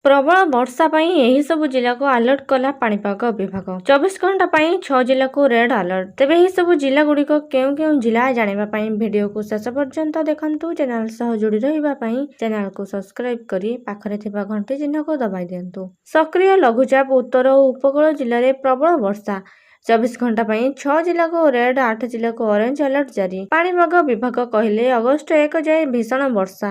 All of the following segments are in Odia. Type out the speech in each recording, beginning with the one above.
ପ୍ରବଳ ବର୍ଷା ପାଇଁ ଏହି ସବୁ ଜିଲ୍ଲାକୁ ଆଲର୍ଟ କଲା ପାଣିପାଗ ବିଭାଗ। 24 ଘଣ୍ଟା ପାଇଁ 6 ଜିଲ୍ଲାକୁ ରେଡ୍ ଆଲର୍ଟ। ତେବେ ଏହି ସବୁ ଜିଲ୍ଲାଗୁଡ଼ିକ କେଉଁ କେଉଁ ଜିଲ୍ଲା ଜାଣିବା ପାଇଁ ଭିଡିଓକୁ ଶେଷ ପର୍ଯ୍ୟନ୍ତ ଦେଖନ୍ତୁ। ଚ୍ୟାନେଲ ସହ ଯୋଡ଼ି ରହିବା ପାଇଁ ଚ୍ୟାନେଲକୁ ସବସ୍କ୍ରାଇବ କରି ପାଖରେ ଥିବା ଘଣ୍ଟି ଚିହ୍ନକୁ ଦବାଇ ଦିଅନ୍ତୁ। ସକ୍ରିୟ ଲଘୁଚାପ ଉତ୍ତର ଓ ଉପକୂଳ ଜିଲ୍ଲାରେ ପ୍ରବଳ ବର୍ଷା। 24 ଘଣ୍ଟା ପାଇଁ 6 ଜିଲ୍ଲାକୁ ରେଡ୍, 8 ଜିଲ୍ଲାକୁ ଅରେଞ୍ଜ ଆଲର୍ଟ ଜାରି। ପାଣିପାଗ ବିଭାଗ କହିଲେ ଅଗଷ୍ଟ 1 ଯାଏ ଭୀଷଣ ବର୍ଷା।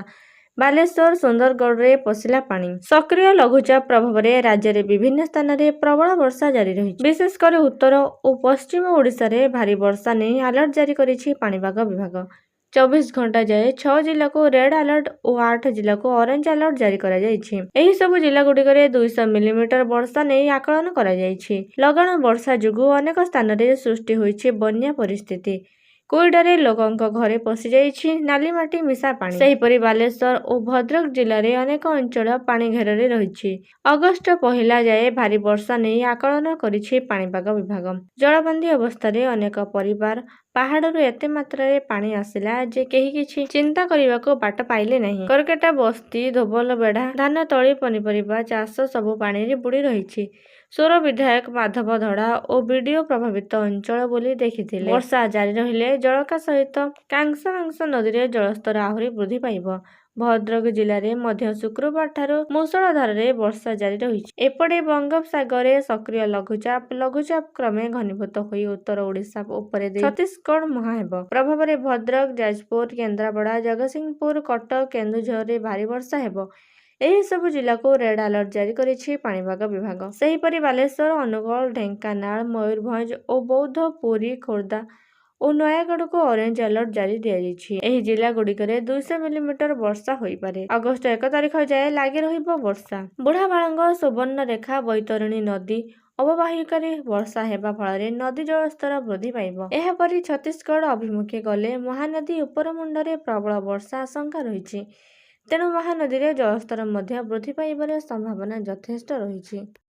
ବାଲେଶ୍ୱର, ସୁନ୍ଦରଗଡ଼ରେ ପଶିଲା ପାଣି। ସକ୍ରିୟ ଲଘୁଚାପ ପ୍ରଭାବରେ ରାଜ୍ୟରେ ବିଭିନ୍ନ ସ୍ଥାନରେ ପ୍ରବଳ ବର୍ଷା ଜାରି ରହିଛି। ବିଶେଷ କରି ଉତ୍ତର ଓ ପଶ୍ଚିମ ଓଡ଼ିଶାରେ ଭାରୀ ବର୍ଷା ନେଇ ଆଲର୍ଟ ଜାରି କରିଛି ପାଣିପାଗ ବିଭାଗ। 24 ଘଣ୍ଟା ଯାଏ 6 ଜିଲ୍ଲାକୁ ରେଡ୍ ଆଲର୍ଟ ଓ 8 ଜିଲ୍ଲାକୁ ଅରେଞ୍ଜ ଆଲର୍ଟ ଜାରି କରାଯାଇଛି। ଏହି ସବୁ ଜିଲ୍ଲାଗୁଡ଼ିକରେ 200 ମିଲିମିଟର ବର୍ଷା ନେଇ ଆକଳନ କରାଯାଇଛି। ଲଗାଣ ବର୍ଷା ଯୋଗୁଁ ଅନେକ ସ୍ଥାନରେ ସୃଷ୍ଟି ହୋଇଛି ବନ୍ୟା ପରିସ୍ଥିତି। କୋଇଡ଼ାରେ ଲୋକଙ୍କ ଘରେ ପଶିଯାଇଛି ନାଲି ମାଟି ମିଶା ପାଣି। ସେହିପରି ବାଲେଶ୍ୱର ଓ ଭଦ୍ରକ ଜିଲ୍ଲାରେ ଅନେକ ଅଞ୍ଚଳ ପାଣି ଘେରରେ ରହିଛି। ଅଗଷ୍ଟ 1 ଯାଏ ଭାରୀ ବର୍ଷା ନେଇ ଆକଳନ କରିଛି ପାଣିପାଗ ବିଭାଗ। ଜଳବନ୍ଦୀ ଅବସ୍ଥାରେ ଅନେକ ପରିବାର। ପାହାଡ଼ରୁ ଏତେ ମାତ୍ରାରେ ପାଣି ଆସିଲା ଯେ କେହି କିଛି ଚିନ୍ତା କରିବାକୁ ବାଟ ପାଇଲେ ନାହିଁ। କରକେଟା ବସ୍ତି, ଧୋବଲବେଢ଼ା, ଧାନତଳି, ପନିପରିବା ଚାଷ ସବୁ ପାଣିରେ ବୁଡ଼ି ରହିଛି। ସୋର ବିଧାୟକ ମାଧବ ଧଡ଼ା ଓ ବିଡିଓ ପ୍ରଭାବିତ ଅଞ୍ଚଳ ବୋଲି ଦେଖିଥିଲେ। ବର୍ଷା ଜାରି ରହିଲେ ଜଳକା ସହିତ କାଂସାଂସ ନଦୀରେ ଜଳସ୍ତର ଆହୁରି ବୃଦ୍ଧି ପାଇବ। ଭଦ୍ରକ ଜିଲ୍ଲାରେ ମଧ୍ୟ ଶୁକ୍ରବାର ଠାରୁ ମୂଷଳଧାରାରେ ବର୍ଷା ଜାରି ରହିଛି। ଏପଟେ ବଙ୍ଗୋପସାଗରରେ ସକ୍ରିୟ ଲଘୁଚାପ କ୍ରମେ ଘନୀଭୂତ ହୋଇ ଉତ୍ତର ଓଡ଼ିଶା ଉପରେ ଦେଇ ଛତିଶଗଡ଼ ମୁହାଁ ହେବ। ପ୍ରଭାବରେ ଭଦ୍ରକ, ଯାଜପୁର, କେନ୍ଦ୍ରାପଡ଼ା, ଜଗତସିଂହପୁର, କଟକ, କେନ୍ଦୁଝରରେ ଭାରୀ ବର୍ଷା ହେବ। ଏହି ସବୁ ଜିଲ୍ଲାକୁ ରେଡ୍ ଆଲର୍ଟ ଜାରି କରିଛି ପାଣିପାଗ ବିଭାଗ। ସେହିପରି ବାଲେଶ୍ୱର, ଅନୁଗୁଳ, ଢେଙ୍କାନାଳ, ମୟୂରଭଞ୍ଜ ଓ ବୌଦ୍ଧ, ପୁରୀ, ଖୋର୍ଦ୍ଧା ଓ ନୟାଗଡ଼କୁ ଅରେଞ୍ଜ ଆଲର୍ଟ ଜାରି ଦିଆଯାଇଛି। ଏହି ଜିଲ୍ଲାଗୁଡ଼ିକରେ 200 ମିଲିମିଟର ବର୍ଷା ହୋଇପାରେ। ଅଗଷ୍ଟ 1 ତାରିଖ ଯାଏ ଲାଗି ରହିବ ବର୍ଷା। ବୁଢ଼ାବାଳଙ୍ଗ, ସୁବର୍ଣ୍ଣରେଖା, ବୈତରଣୀ ନଦୀ ଅବବାହିକାରେ ବର୍ଷା ହେବା ଫଳରେ ନଦୀ ଜଳସ୍ତର ବୃଦ୍ଧି ପାଇବ। ଏହାପରି ଛତିଶଗଡ଼ ଅଭିମୁଖେ ଗଲେ ମହାନଦୀ ଉପରମୁଣ୍ଡରେ ପ୍ରବଳ ବର୍ଷା ଆଶଙ୍କା ରହିଛି। ତେଣୁ ମହାନଦୀରେ ଜଳସ୍ତର ମଧ୍ୟ ବୃଦ୍ଧି ପାଇବାର ସମ୍ଭାବନା ଯଥେଷ୍ଟ ରହିଛି।